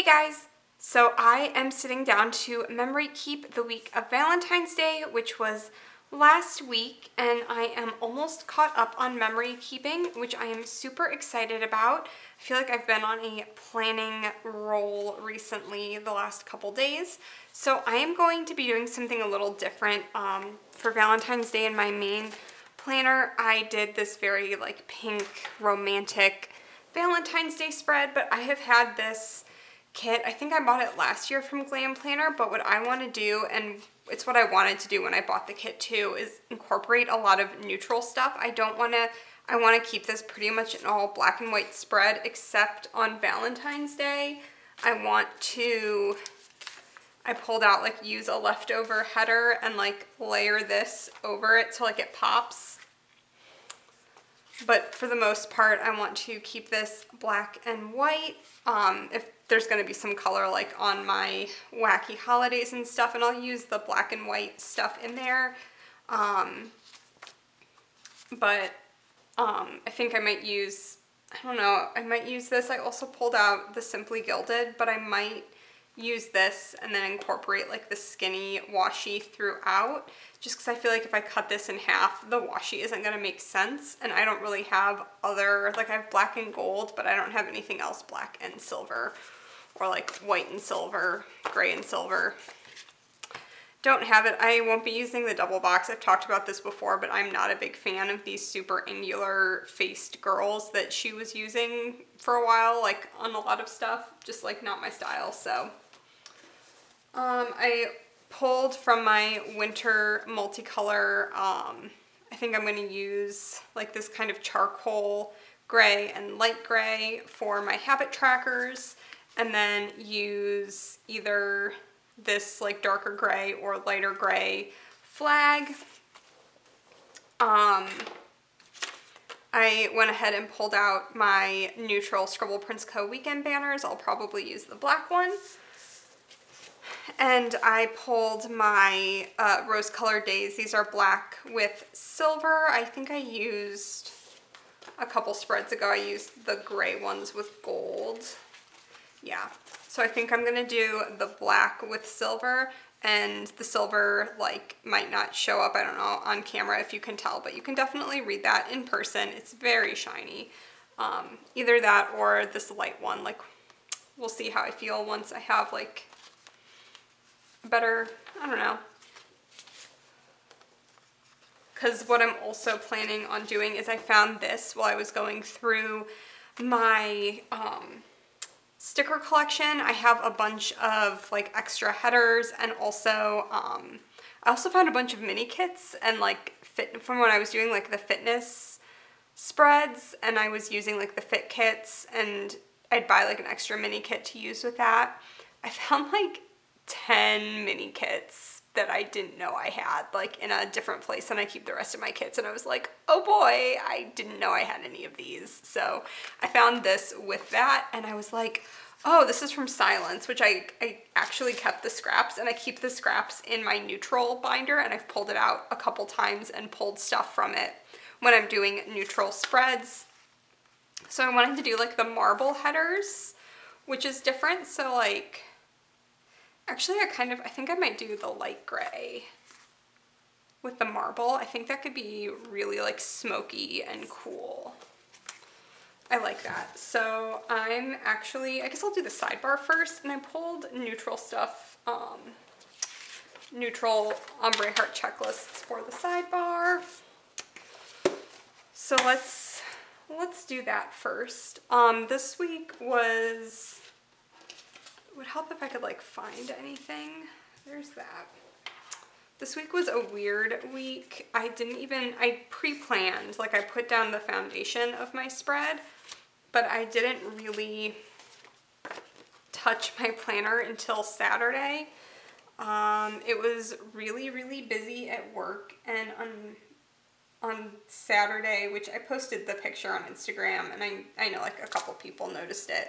guys! So I am sitting down to memory keep the week of Valentine's Day, which was last week, and I am almost caught up on memory keeping, which I am super excited about. I feel like I've been on a planning roll recently the last couple days, so I am going to be doing something a little different for Valentine's Day in my main planner. I did this very like pink romantic Valentine's Day spread, but I have had this kit. I think I bought it last year from Glam Planner, but what I want to do, and it's what I wanted to do when I bought the kit too, is incorporate a lot of neutral stuff. I want to keep this pretty much an all black and white spread, except on Valentine's Day. I pulled out, like, use a leftover header and like layer this over it so like it pops. But for the most part, I want to keep this black and white. If there's going to be some color like on my wacky holidays and stuff, and I'll use the black and white stuff in there. I think I might use, I don't know, I might use this. I also pulled out the Simply Gilded, but I might use this and then incorporate like the skinny washi throughout, just because I feel like if I cut this in half, the washi isn't going to make sense, and I don't really have other, like I have black and gold, but I don't have anything else black and silver, or like white and silver, gray and silver. Don't have it. I won't be using the double box. I've talked about this before, but I'm not a big fan of these super angular faced girls that she was using for a while, like on a lot of stuff, just like not my style. So I pulled from my winter multicolor, I think I'm going to use like this kind of charcoal gray and light gray for my habit trackers, and then use either this like darker gray or lighter gray flag. I went ahead and pulled out my neutral Scribble Prints Co. weekend banners. I'll probably use the black one. And I pulled my rose colored days. These are black with silver. I think I used a couple spreads ago, I used the gray ones with gold. Yeah, so I think I'm gonna do the black with silver, and the silver like might not show up, I don't know, on camera if you can tell, but you can definitely read that in person. It's very shiny. Either that or this light one. Like, we'll see how I feel once I have like better, I don't know. Because what I'm also planning on doing is I found this while I was going through my sticker collection. I have a bunch of like extra headers, and also I also found a bunch of mini kits and like from when I was doing like the fitness spreads, and I was using like the fit kits, and I'd buy like an extra mini kit to use with that. I found like 10 mini kits that I didn't know I had, like in a different place than I keep the rest of my kits, and I was like, oh boy, I didn't know I had any of these. So I found this with that, and I was like, oh, this is from Silence, which I actually kept the scraps, and I keep the scraps in my neutral binder, and I've pulled it out a couple times and pulled stuff from it when I'm doing neutral spreads. So I wanted to do like the marble headers, which is different. So like, actually, I think I might do the light gray with the marble. I think that could be really like smoky and cool. I like that. So I guess I'll do the sidebar first, and I pulled neutral stuff, neutral ombre heart checklists for the sidebar. So let's do that first. This week was, it would help if I could like find anything. There's that. This week was a weird week. I pre-planned, like I put down the foundation of my spread, but I didn't really touch my planner until Saturday. It was really, really busy at work, and on Saturday, which I posted the picture on Instagram, and I know like a couple people noticed it,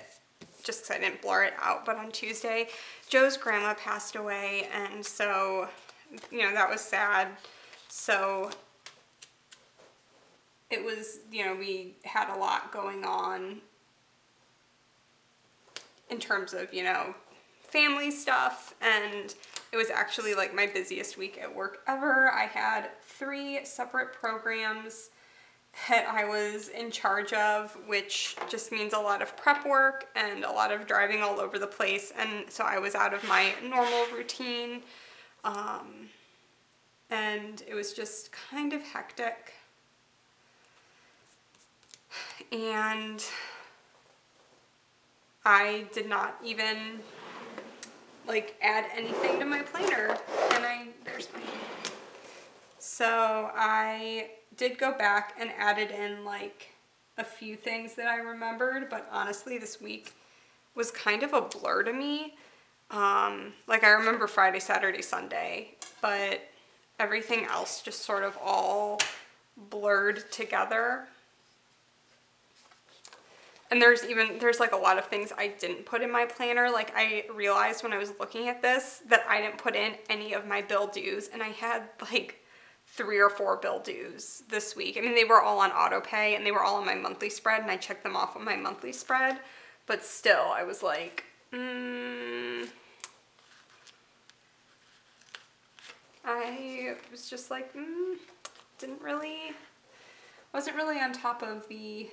just because I didn't blur it out, but on Tuesday, Joe's grandma passed away, and so, you know, that was sad. So it was, you know, we had a lot going on in terms of, you know, family stuff, and it was actually like my busiest week at work ever. I had 3 separate programs that I was in charge of, which just means a lot of prep work and a lot of driving all over the place, and so I was out of my normal routine, and it was just kind of hectic. And I did not even like add anything to my planner, and there's my, so I did go back and added in like a few things that I remembered, but honestly this week was kind of a blur to me. Like I remember Friday, Saturday, Sunday, but everything else just sort of all blurred together. And there's like a lot of things I didn't put in my planner. Like I realized when I was looking at this that I didn't put in any of my bill dues, and I had like 3 or 4 bill dues this week. I mean, they were all on auto pay and they were all on my monthly spread, and I checked them off on my monthly spread, but still I was like, I was just like, wasn't really on top of the,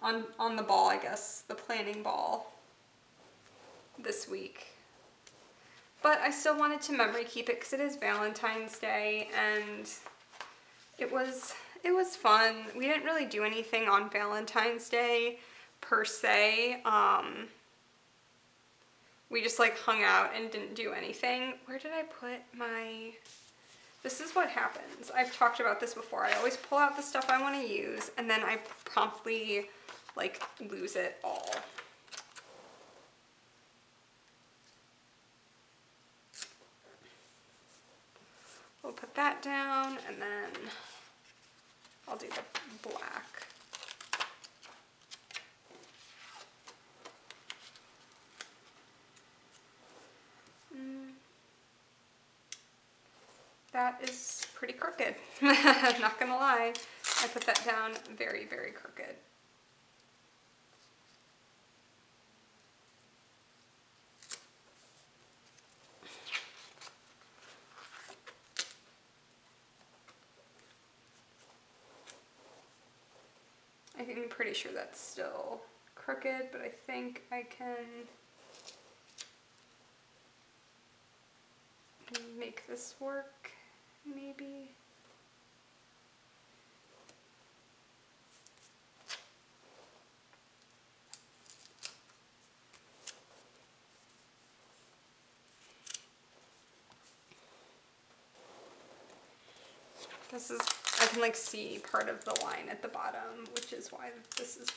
on the ball, I guess, the planning ball this week. But I still wanted to memory keep it because it is Valentine's Day, and it was fun. We didn't really do anything on Valentine's Day per se. We just like hung out and didn't do anything. Where did I put my, this is what happens. I've talked about this before. I always pull out the stuff I want to use, and then I promptly like lose it all. We'll put that down, and then I'll do the black. That is pretty crooked. I'm not gonna lie. I put that down very, very crooked. I'm pretty sure that's still crooked, but I think I can make this work, maybe. This is, I can like see part of the line at the bottom, which is why this is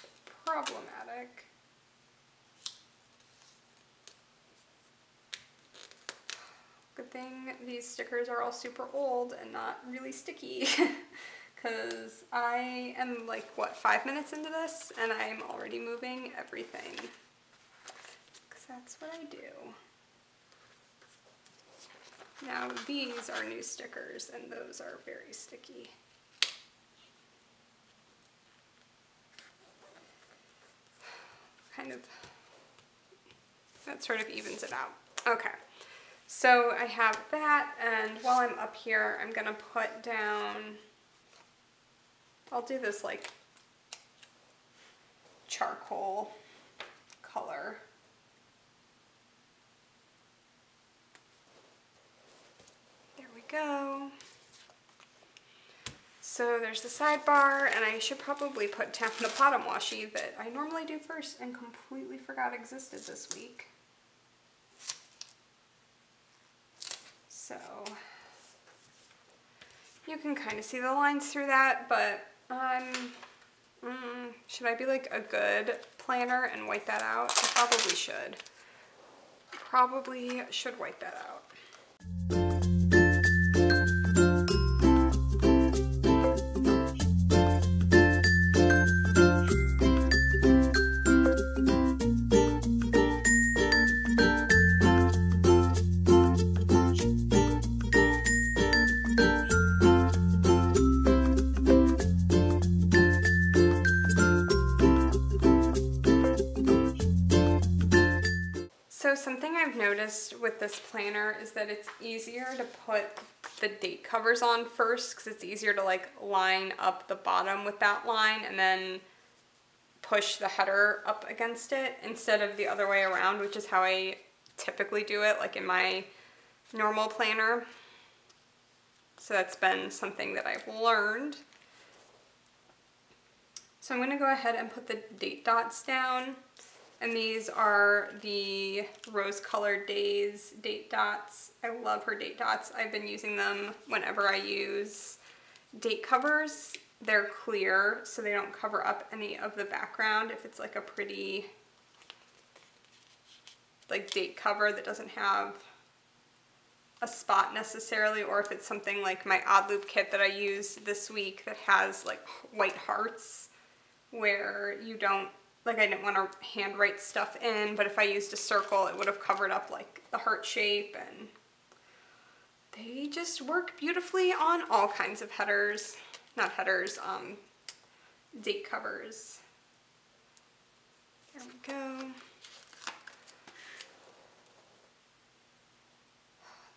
problematic. Good thing these stickers are all super old and not really sticky, because I am like, what, 5 minutes into this and I'm already moving everything, because that's what I do. Now these are new stickers and those are very sticky. Kind of, that sort of evens it out. Okay, so I have that, and while I'm up here, I'm gonna put down, I'll do this like charcoal color. Go. So there's the sidebar, and I should probably put down the bottom washi that I normally do first and completely forgot existed this week. So you can kind of see the lines through that, but should I be like a good planner and white that out? I probably should. Probably should white that out. So something I've noticed with this planner is that it's easier to put the date covers on first because it's easier to like line up the bottom with that line and then push the header up against it instead of the other way around, which is how I typically do it, like in my normal planner. So that's been something that I've learned. So I'm going to go ahead and put the date dots down. And these are the Rose Colored Days date dots. I love her date dots. I've been using them whenever I use date covers. They're clear, so they don't cover up any of the background. If it's like a pretty like date cover that doesn't have a spot necessarily, or if it's something like my odd loop kit that I used this week that has like white hearts where you don't, like I didn't want to handwrite stuff in, but if I used a circle, it would have covered up like the heart shape, and they just work beautifully on all kinds of headers, not headers, date covers. There we go.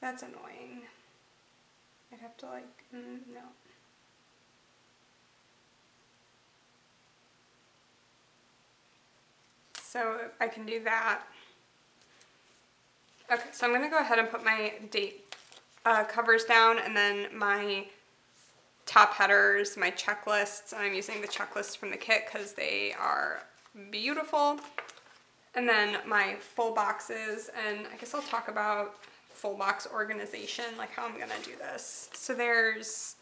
That's annoying. I'd have to like, no. So I can do that. Okay, so I'm gonna go ahead and put my date covers down, and then my top headers, my checklists. I'm using the checklists from the kit because they are beautiful. And then my full boxes, and I guess I'll talk about full box organization, like how I'm gonna do this. So there's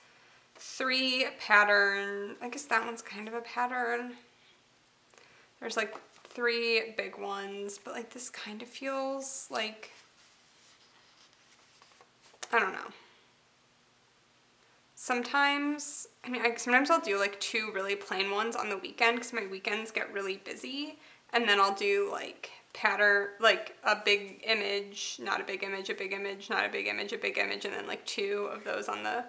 3 pattern, I guess that one's kind of a pattern. There's like 3 big ones, but like this kind of feels like, I don't know. Sometimes, I mean, sometimes I'll do like 2 really plain ones on the weekend because my weekends get really busy, and then I'll do like pattern, like a big image, not a big image, a big image, not a big image, a big image, and then like 2 of those on the,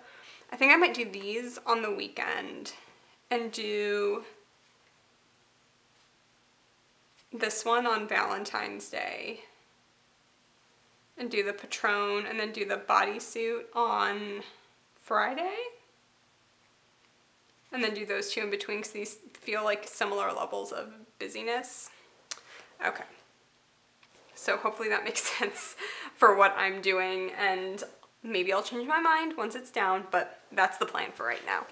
I think I might do these on the weekend and do this one on Valentine's Day and do the Patron, and then do the bodysuit on Friday, and then do those 2 in between because these feel like similar levels of busyness. Okay, so hopefully that makes sense for what I'm doing, and maybe I'll change my mind once it's down, but that's the plan for right now.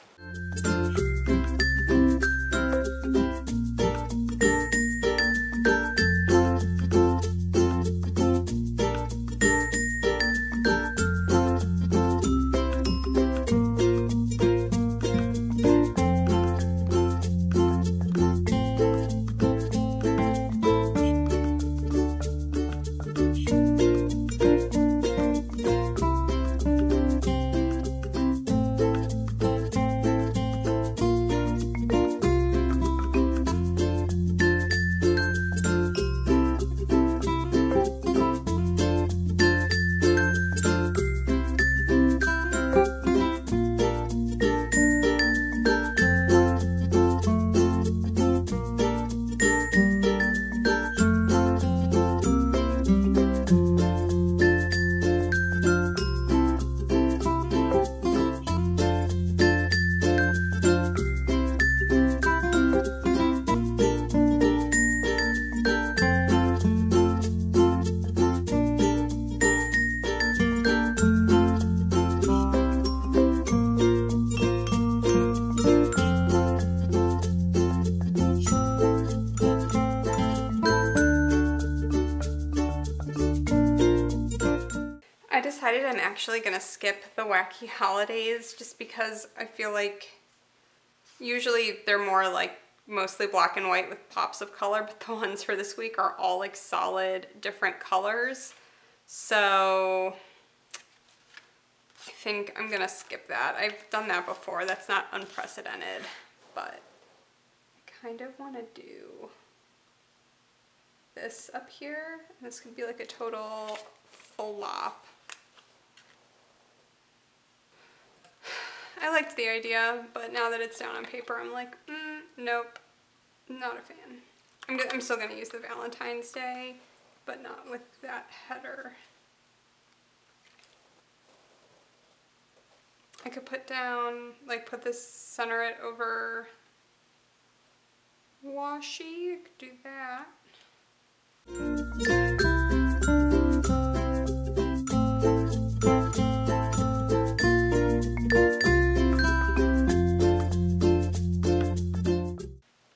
decided I'm actually gonna skip the wacky holidays just because I feel like usually they're more like mostly black and white with pops of color, but the ones for this week are all like solid different colors. So I think I'm gonna skip that. I've done that before. That's not unprecedented, but I kind of want to do this up here. This could be like a total flop. I liked the idea, but now that it's down on paper, I'm like, nope, not a fan. I'm still gonna use the Valentine's Day but not with that header. I could put down, like put this, center it over washi. I could do that.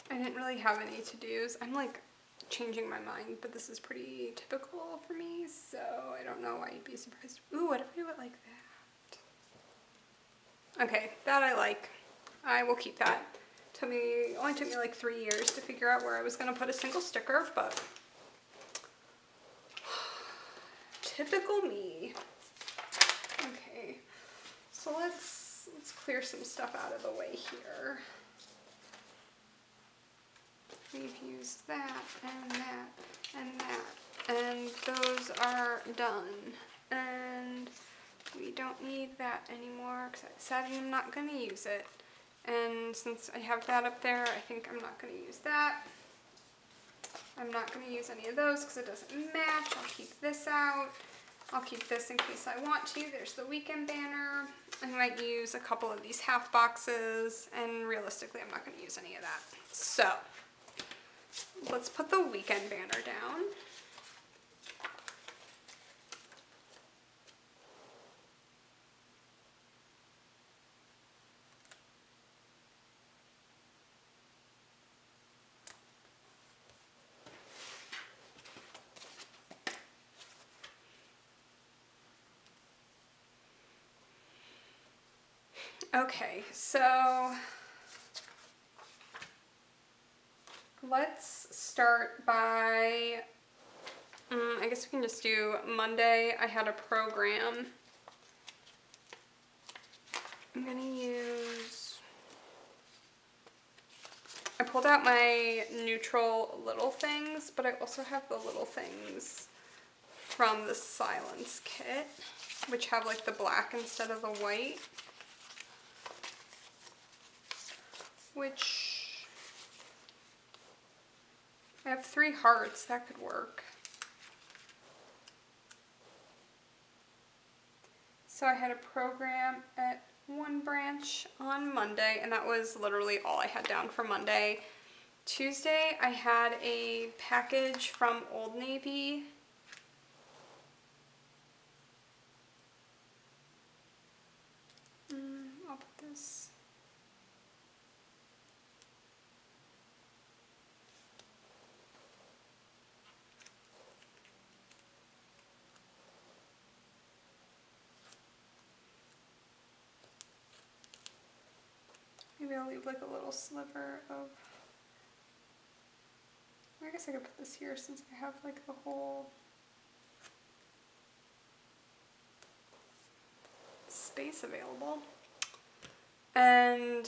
I didn't really have any to-dos. I'm like changing my mind, but this is pretty typical for me, so I don't know why you'd be surprised. Ooh, what if we went like that? Okay, that I like. I will keep that. Only took me like 3 years to figure out where I was gonna put a single sticker, but typical me. Okay, so let's clear some stuff out of the way here. We've used that and that and that, and those are done. And we don't need that anymore because I decided I'm not going to use it. And since I have that up there, I think I'm not going to use that. I'm not going to use any of those because it doesn't match. I'll keep this out. I'll keep this in case I want to. There's the weekend banner. I might use a couple of these half boxes, and realistically, I'm not going to use any of that. So let's put the weekend banner down. Okay, so let's start by, I guess we can just do Monday. I had a program. I'm gonna use, I pulled out my neutral little things, but I also have the little things from the Silence kit, which have like the black instead of the white. Which, I have 3 hearts, that could work. So I had a program at one branch on Monday, and that was literally all I had down for Monday. Tuesday, I had a package from Old Navy. I'll put this. Maybe I'll leave like a little sliver of, I guess I could put this here since I have like the whole space available. And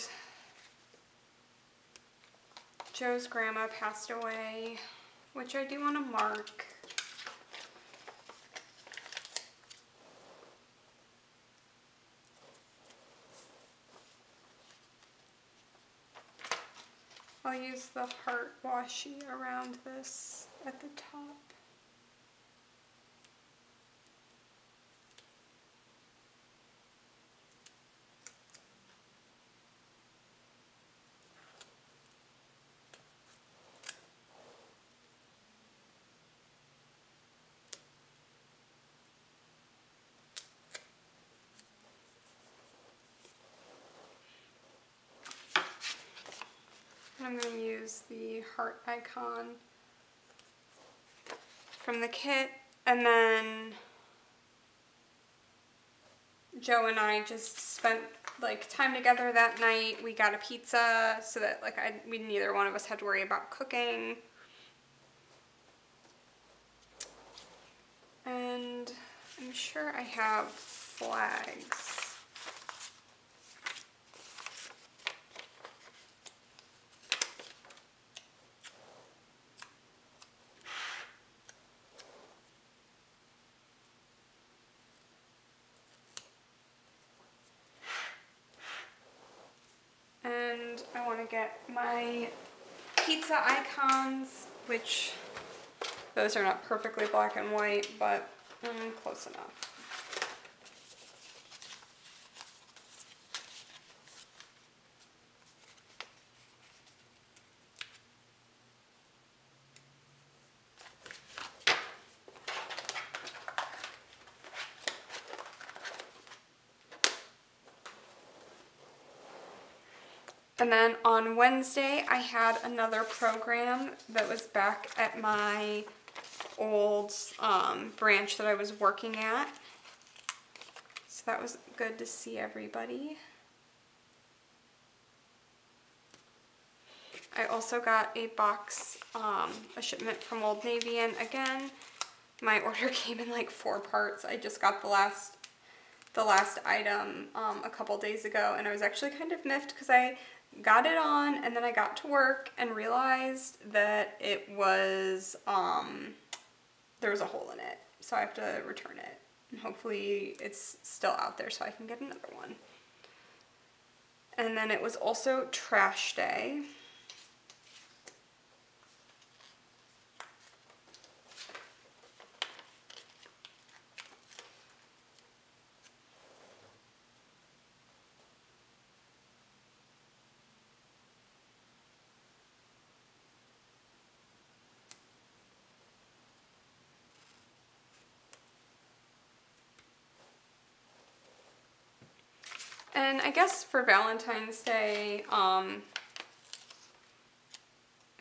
Joe's grandma passed away, which I do want to mark. I'll use the heart washi around this at the top. I'm going to use the heart icon from the kit, and then Joe and I just spent like time together that night. We got a pizza so that like we neither one of us had to worry about cooking. And I'm sure I have flags. And I want to get my pizza icons, which Those are not perfectly black and white, but close enough. And then on Wednesday, I had another program that was back at my old branch that I was working at. So that was good to see everybody. I also got a box, a shipment from Old Navy, and again, my order came in like 4 parts. I just got the last item a couple days ago, and I was actually kind of miffed because I got it on and then I got to work and realized that it was, there was a hole in it. So I have to return it. And hopefully it's still out there so I can get another one. And then it was also trash day. And I guess for Valentine's Day, I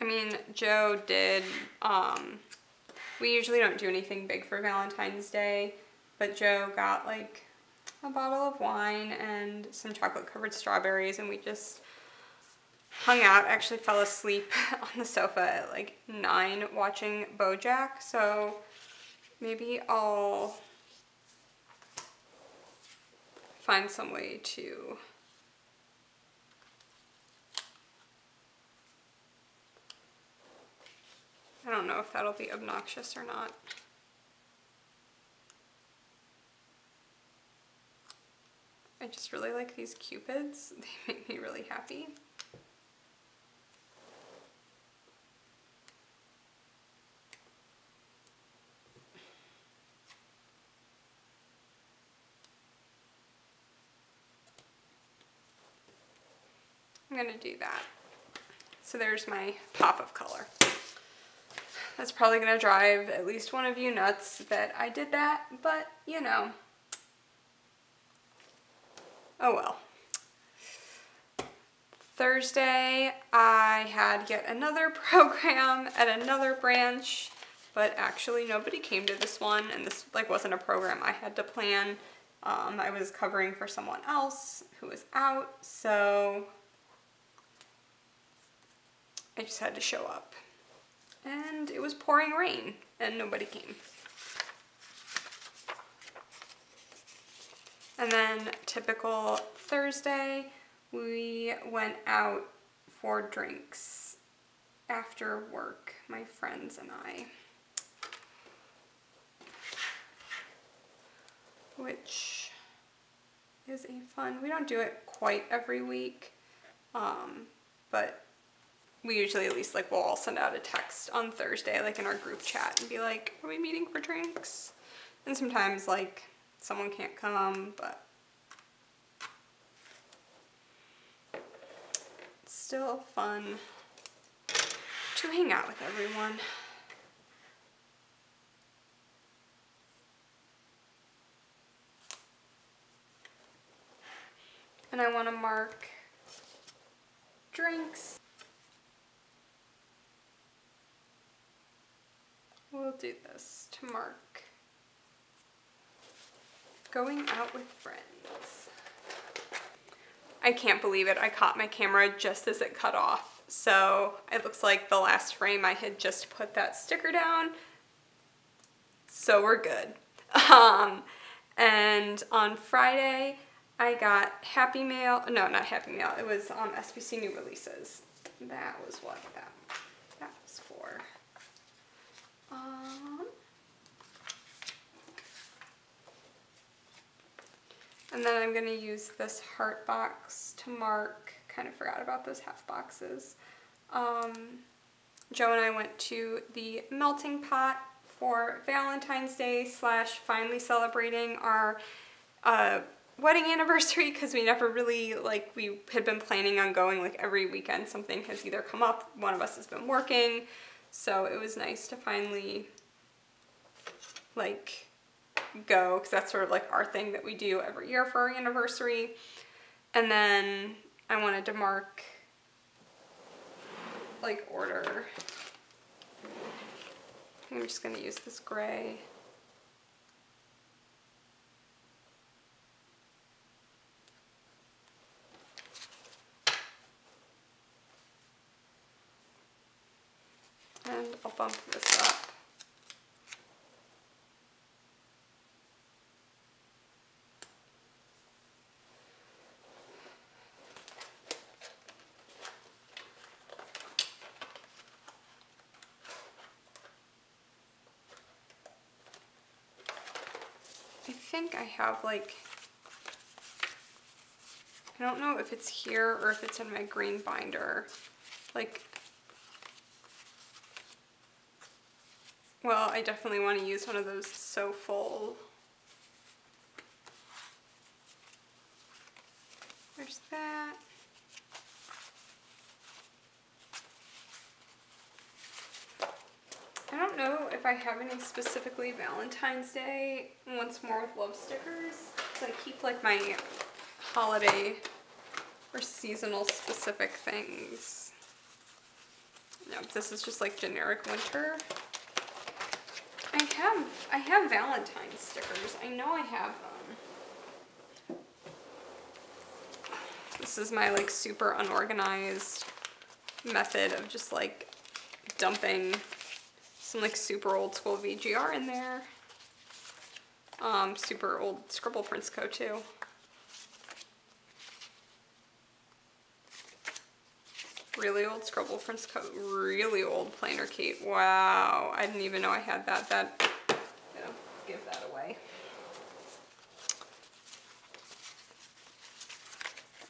mean, Joe did, we usually don't do anything big for Valentine's Day, but Joe got like a bottle of wine and some chocolate covered strawberries, and we just hung out. Actually fell asleep on the sofa at like 9 watching BoJack, so maybe I'll find some way to I don't know if that'll be obnoxious or not. I just really like these cupids. They make me really happy. I'm gonna do that. So there's my pop of color. That's probably gonna drive at least one of you nuts that I did that, but you know, oh well. Thursday, I had yet another program at another branch, but actually nobody came to this one, and this like wasn't a program I had to plan. I was covering for someone else who was out, so I just had to show up. And it was pouring rain, and nobody came. And then typical Thursday, we went out for drinks after work, my friends and I. Which is a fun, we don't do it quite every week, but we usually at least like we'll all send out a text on Thursday like in our group chat and be like, are we meeting for drinks? And sometimes like someone can't come, but it's still fun to hang out with everyone. And I want to mark drinks. We'll do this to mark going out with friends. I can't believe it. I caught my camera just as it cut off. So it looks like the last frame I had just put that sticker down. So we're good. And on Friday, I got Happy Mail. No, not Happy Mail. It was SBC New Releases. That was what that was for. And then I'm going to use this heart box to mark, kind of forgot about those half boxes, Joe and I went to the melting pot for Valentine's Day / finally celebrating our wedding anniversary, because we never really, like, we had been planning on going like every weekend. Something has either come up, one of us has been working, so it was nice to finally like go, because that's sort of like our thing that we do every year for our anniversary. And then I wanted to mark, like, order. I'm just gonna use this gray. And I'll bump this up. I think I have, like, I don't know if it's here or if it's in my green binder. Like, well, I definitely want to use one of those so full. There's that. I don't know if I have any specifically Valentine's Day Once More with Love stickers, because I keep like my holiday or seasonal specific things. No, this is just like generic winter. I have Valentine's stickers. I know I have them. This is my like super unorganized method of just like dumping some like super old school VGR in there. Super old Scribble Prints Co. too. Really old Scribble Prints Co. Really old Planer Kate. Wow, I didn't even know I had that. You know, give that away.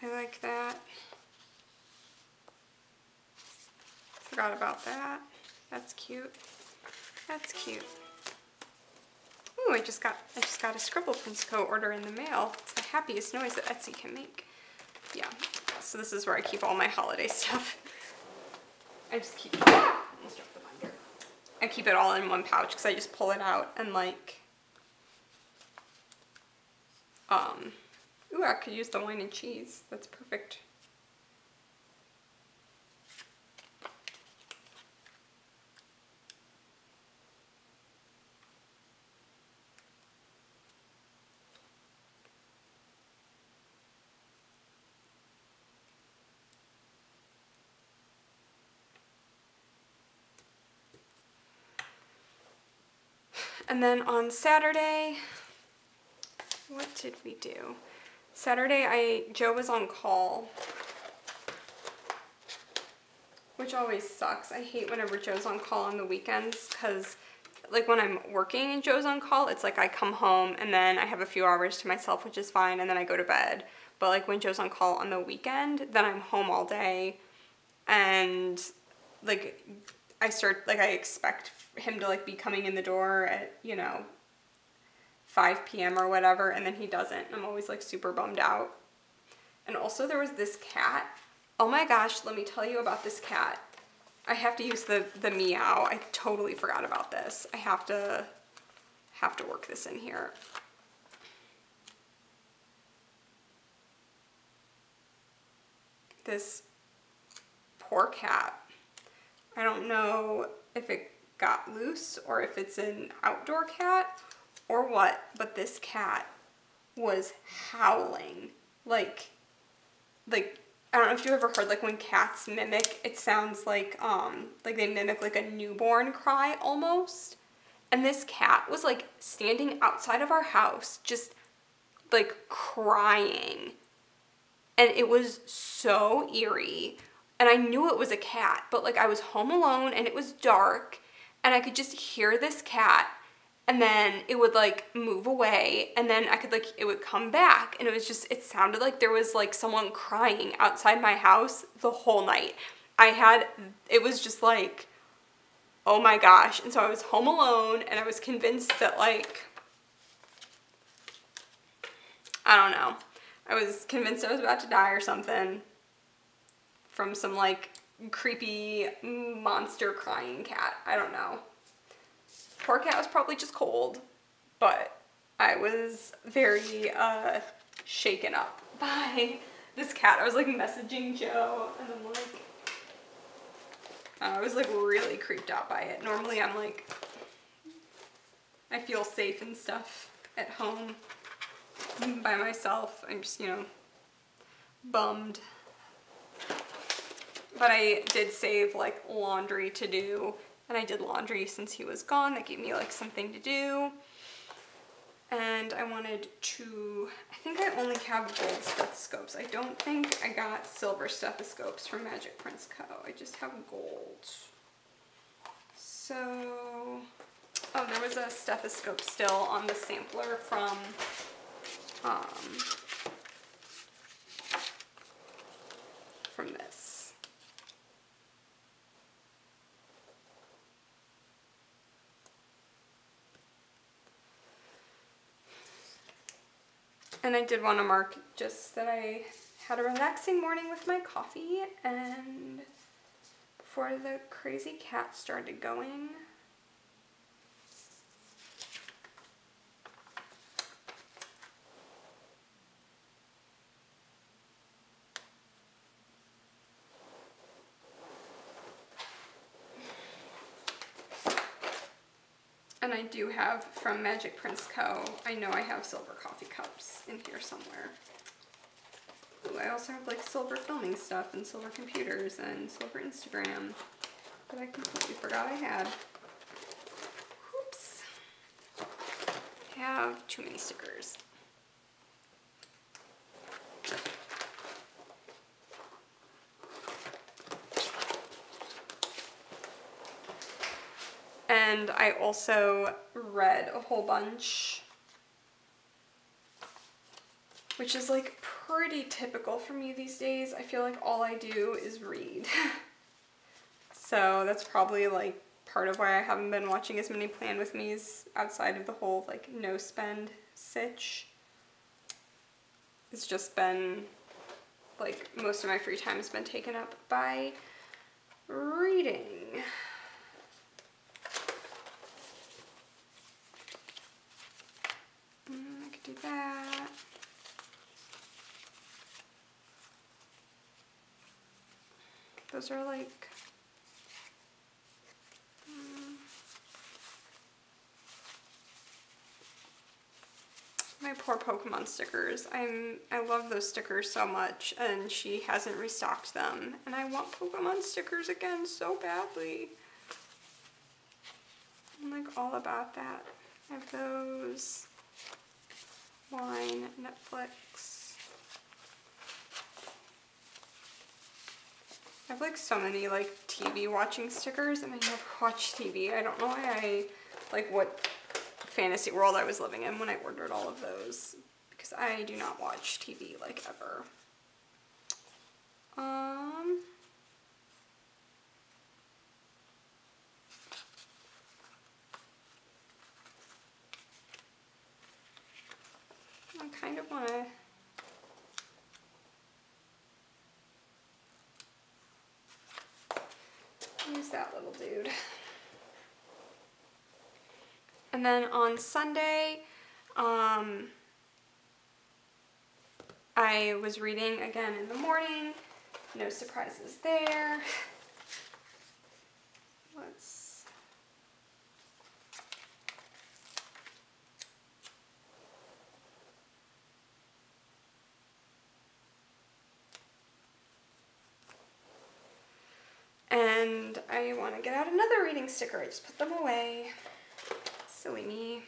I like that. Forgot about that. That's cute. That's cute. Ooh, I just got a Scribble Prints Co. order in the mail. It's the happiest noise that Etsy can make. Yeah. So this is where I keep all my holiday stuff. I just keep almost dropped the binder. I keep it all in one pouch because I just pull it out and like ooh, I could use the wine and cheese. That's perfect. And then on Saturday, what did we do? Saturday, Joe was on call, which always sucks. I hate whenever Joe's on call on the weekends, because like when I'm working and Joe's on call, it's like I come home and then I have a few hours to myself, which is fine, and then I go to bed. But like when Joe's on call on the weekend, then I'm home all day, and like I expect him to like be coming in the door at, you know, 5 p.m. or whatever, and then he doesn't. I'm always like super bummed out. And also there was this cat. Oh my gosh, let me tell you about this cat. I have to use the meow. I totally forgot about this. I have to work this in here. This poor cat. I don't know if it got loose or if it's an outdoor cat or what, but this cat was howling. Like I don't know if you've ever heard like when cats mimic, it sounds like they mimic like a newborn cry almost. And this cat was like standing outside of our house just like crying. And it was so eerie. And I knew it was a cat, but like I was home alone and it was dark and I could just hear this cat, and then it would like move away, and then it would come back, and it sounded like there was like someone crying outside my house the whole night. It was just like oh my gosh. And so I was home alone and I was convinced that like, I don't know. I was convinced I was about to die or something from some like creepy monster crying cat. I don't know. Poor cat was probably just cold, but I was very shaken up by this cat. I was like messaging Joe and I'm like, I was like really creeped out by it. Normally I'm like, I feel safe and stuff at home by myself. I'm just, you know, bummed. But I did save like laundry to do, and I did laundry since he was gone. That gave me like something to do. And I wanted to, I think I only have gold stethoscopes. I don't think I got silver stethoscopes from Magic Prince Co. I just have gold. So, oh, there was a stethoscope still on the sampler from this. And I did want to mark just that I had a relaxing morning with my coffee and before the crazy cat started going. And I do have from Magic Prince Co. I know I have silver coffee cups in here somewhere. Ooh, I also have like silver filming stuff and silver computers and silver Instagram that I completely forgot I had. Oops. I have too many stickers. And I also read a whole bunch, which is like pretty typical for me these days. I feel like all I do is read. So that's probably like part of why I haven't been watching as many Plan With Me's outside of the whole like no spend sitch. It's just been like most of my free time has been taken up by reading. I could do that. Those are like my poor Pokemon stickers. I love those stickers so much, and she hasn't restocked them, and I want Pokemon stickers again so badly. I'm like all about that. I have those. Wine, Netflix. I have like so many like TV watching stickers, and I never watch TV. I don't know why like what fantasy world I was living in when I ordered all of those, because I do not watch TV like ever. I kind of want to use that little dude. And then on Sunday, I was reading again in the morning. No surprises there. And I want to get out another reading sticker. I just put them away. Silly me.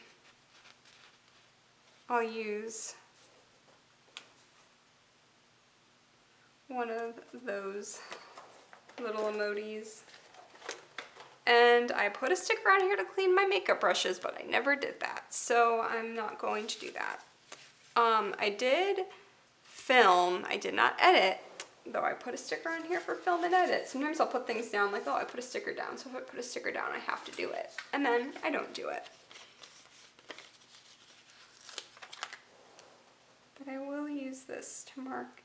I'll use one of those little emojis. And I put a sticker on here to clean my makeup brushes, but I never did that, so I'm not going to do that. I did film, I did not edit, though I put a sticker on here for film and edit. Sometimes I'll put things down like, oh, I put a sticker down. So if I put a sticker down, I have to do it. And then I don't do it. But I will use this to mark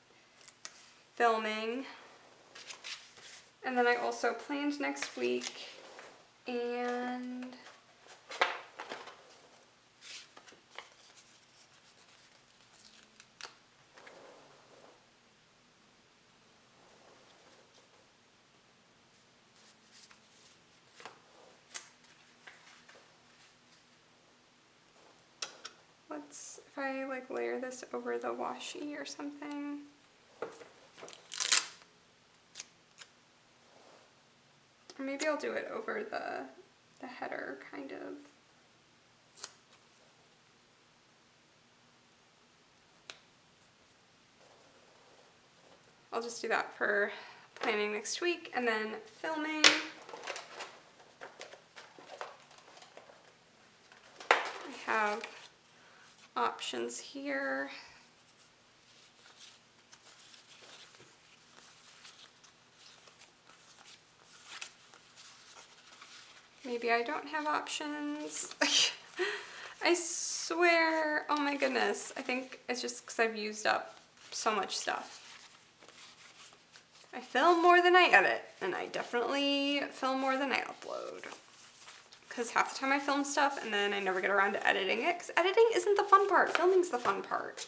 filming. And then I also planned next week, and if I like layer this over the washi or something. Or maybe I'll do it over the header, kind of. I'll just do that for planning next week, and then filming. I have options here. Maybe I don't have options. I swear, oh my goodness. I think it's just because I've used up so much stuff. I film more than I edit, and I definitely film more than I upload. Because half the time I film stuff and then I never get around to editing it, because editing isn't the fun part, filming's the fun part.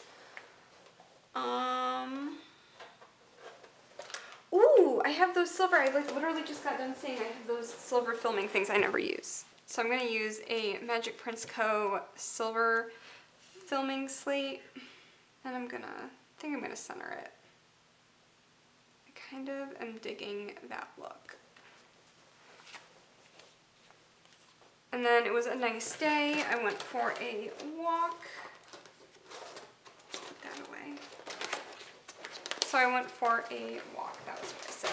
Ooh, I have those silver, I like literally just got done saying I have those silver filming things I never use. So I'm gonna use a Magic Prince Co. silver filming slate, and I think I'm gonna center it. I kind of am digging that look. And then it was a nice day. I went for a walk. Put that away. So I went for a walk. That was what I said.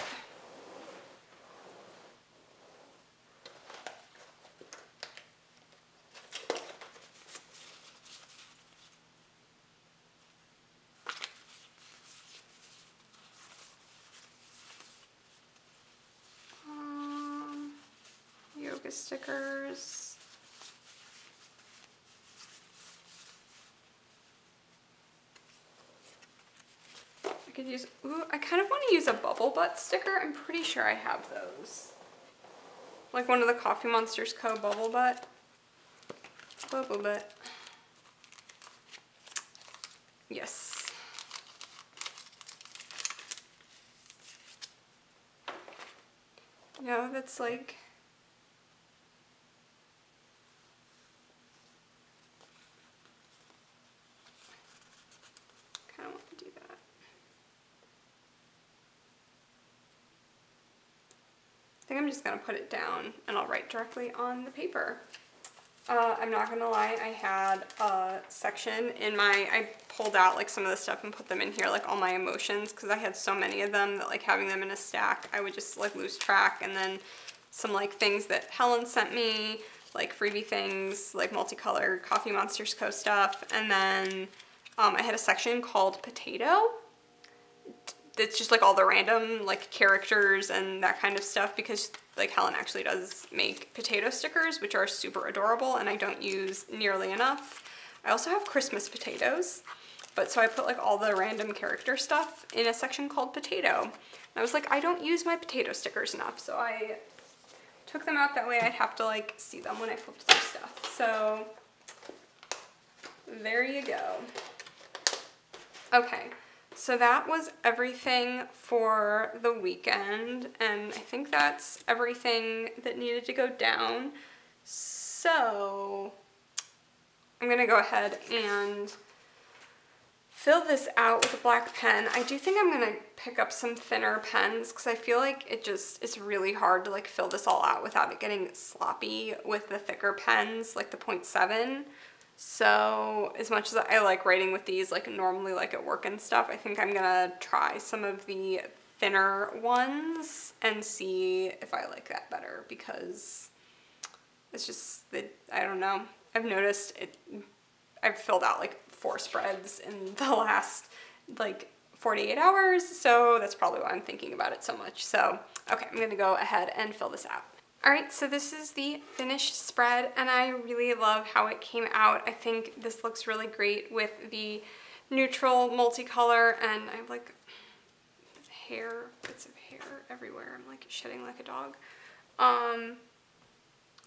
Yoga stickers. I could use, ooh, I kind of want to use a bubble butt sticker. I'm pretty sure I have those. Like one of the Coffee Monsters Co. bubble butt. Bubble butt. Yes. No, that's like, kind of want to do that. I think I'm just gonna put it down and I'll write directly on the paper. I'm not gonna lie, I had a section in I pulled out like some of the stuff and put them in here, like all my emotions, because I had so many of them that like having them in a stack, I would just like lose track. And then some like things that Helen sent me, like freebie things, like multicolored Coffee Monsters Co. stuff. And then I had a section called Potato. It's just like all the random like characters and that kind of stuff, because like Helen actually does make potato stickers, which are super adorable and I don't use nearly enough. I also have Christmas potatoes, but so I put like all the random character stuff in a section called Potato. And I was like, I don't use my potato stickers enough, so I took them out, that way I'd have to like see them when I flipped through stuff. So there you go. Okay. So that was everything for the weekend, and I think that's everything that needed to go down. So I'm gonna go ahead and fill this out with a black pen. I do think I'm gonna pick up some thinner pens, because I feel like it's really hard to like fill this all out without it getting sloppy with the thicker pens, like the 0.7. So as much as I like writing with these like normally like at work and stuff, I think I'm gonna try some of the thinner ones and see if I like that better, because it's just that, I don't know. I've noticed I've filled out like 4 spreads in the last like 48 hours, so that's probably why I'm thinking about it so much. So, okay, I'm gonna go ahead and fill this out. All right, so this is the finished spread, and I really love how it came out. I think this looks really great with the neutral multicolor, and I have like hair, bits of hair everywhere. I'm like shedding like a dog.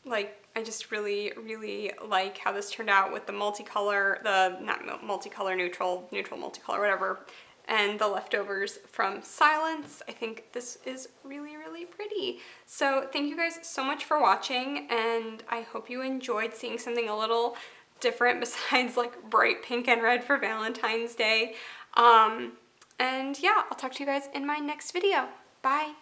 Like, I just really, really like how this turned out with the multicolor, not multicolor, neutral multicolor, whatever, and the leftovers from Silence. I think this is really, really pretty. So thank you guys so much for watching, and I hope you enjoyed seeing something a little different besides like bright pink and red for Valentine's Day. And yeah, I'll talk to you guys in my next video. Bye.